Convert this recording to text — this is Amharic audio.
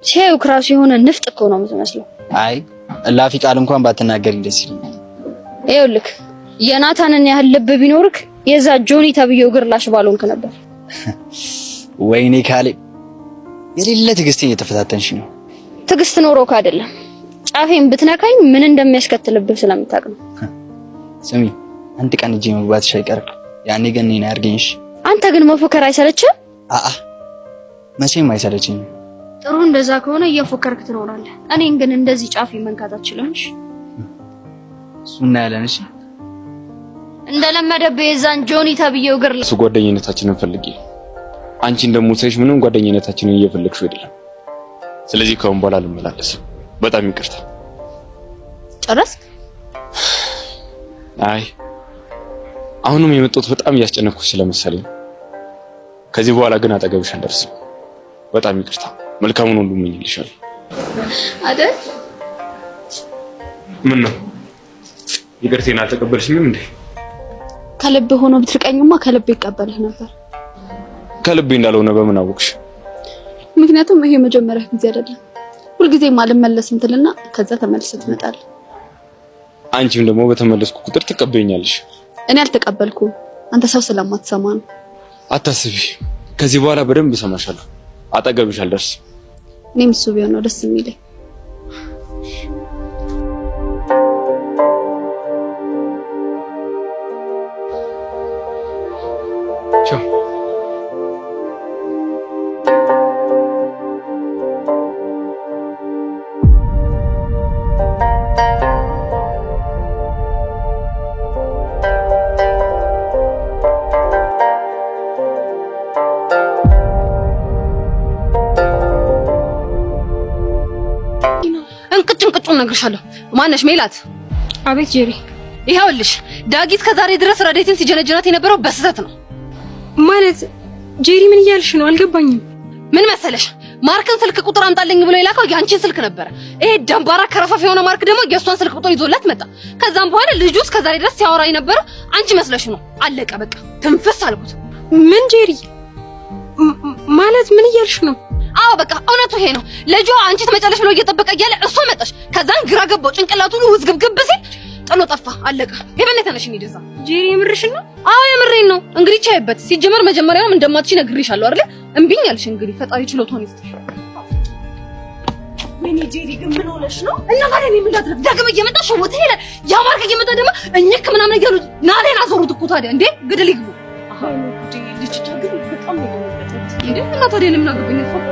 ሲያዩ ክራሱ የሆነ ንፍጥ እኮ ነው የምትመስለው። አይ እላፊ ቃል እንኳን ባትናገር ደስ ይለኛል። ይኸውልህ የናታንን ያህል ልብ ቢኖርክ የዛ ጆኒ ተብዬው እግር ላሽ ባልሆንክ ነበር። ወይኔ ካሌብ የሌለ ትዕግስቴን እየተፈታተንሽ ነው። ትዕግስት ኖሮክ አይደለም ጫፌን ብትነካኝ ምን እንደሚያስከትልብህ ስለምታውቅ ነው። ስሚ አንድ ቀን እጄ መግባትሽ አይቀርም። ያኔ ግን እኔን አያርገኝሽ። አንተ ግን መፎከር አይሰለችም? መቼም አይሰለችኝም። ጥሩ እንደዛ ከሆነ እየፎከርክ ትኖራለህ። እኔን ግን እንደዚህ ጫፌን መንካት አትችልምሽ። እሱና ያለንሽ እንደለመደብህ የዛን ጆኒ ተብዬው እግር እሱ ጓደኝነታችንን ፈልጊ። አንቺ እንደሞተሽ ምንም ጓደኝነታችንን እየፈለግሽው አይደለም። ስለዚህ ከአሁን በኋላ አልመላለስም። በጣም ይቅርታ። ጨረስክ? አይ አሁንም የመጣሁት በጣም እያስጨነኩሽ ስለመሰለኝ። ከዚህ በኋላ ግን አጠገብሽ አልደርስም። በጣም ይቅርታ። መልካሙን ሁሉ እመኝልሻለሁ። አይደል? ምን ነው ይቅርቴን አልተቀበልሽኝም እንዴ? ከልብ ሆኖ ብትርቀኝማ ከልብ ይቀበልህ ነበር። ከልቤ እንዳልሆነ በምን አወቅሽ? ምክንያቱም ይሄ መጀመሪያ ጊዜ አይደለም። ሁልጊዜም አልመለስም ትልና ከዛ ተመልሰህ ትመጣለህ። አንቺም ደግሞ በተመለስኩ ቁጥር ትቀበይኛለሽ። እኔ አልተቀበልኩም። አንተ ሰው ስለማትሰማ ነው። አታስቢ። ከዚህ በኋላ በደንብ እሰማሻለሁ። አጠገብሽ አልደርስም። እኔም እሱ ቢሆን ነው ደስ የሚለኝ። ቻው። እንቅጭ ነግርሻለሁ። ማነሽ ሜላት? አቤት ጄሪ። ይኸውልሽ ዳጊት ከዛሬ ድረስ ረዴትን ሲጀነጀናት የነበረው በስህተት ነው። ማለት ጄሪ ምን እያልሽ ነው? አልገባኝም። ምን መሰለሽ ማርክን ስልክ ቁጥር አምጣልኝ ብሎ የላከው ያንቺን ስልክ ነበረ። ይሄ ደንባራ ከረፋፍ የሆነ ማርክ ደግሞ የሷን ስልክ ቁጥር ይዞላት መጣ። ከዛም በኋላ ልጁ ከዛሬ ድረስ ሲያወራ የነበረው አንቺ መስለሽ ነው። አለቀ በቃ። ትንፍስ አልኩት። ምን ጄሪ? ማለት ምን እያልሽ ነው? አዎ በቃ እውነቱ ይሄ ነው። ልጁ አንቺ ትመጫለሽ ብሎ እየጠበቀ እያለ እሷ መጣሽ። ከዛን ግራ ገባው። ጭንቅላቱን ውዝግብግብ ሲል ጥሎ ጠፋ። አለቀ። የበለጠ ነሽ እንዴዛ ጄሪ የምርሽን ነው? አዎ የምሬን ነው። እንግዲህ ቻይበት ሲጀመር መጀመሪያውም እንደማትችይ ነግሬሻለሁ አይደል? እምቢኝ አልሽ። እንግዲህ ፈጣሪ ችሎታውን ይስጥሽ። ወይኔ ጄሪ ግን ምን ሆነሽ ነው? እና ታዲያ እኔ ምን ላድርግ? ዳግም እየመጣሽ ወተ ይላል። ያ ማርክ እየመጣ ደግሞ እኝክ ምናምን እያሉ ናሌን አዞሩት እኮ ታዲያ እንዴ ግድል ይግቡ። ልጅቷ ግን በጣም ነው የደነገጠችው። እንዴ እና ታዲያ ለምን አገባኝ? ፈቅኩ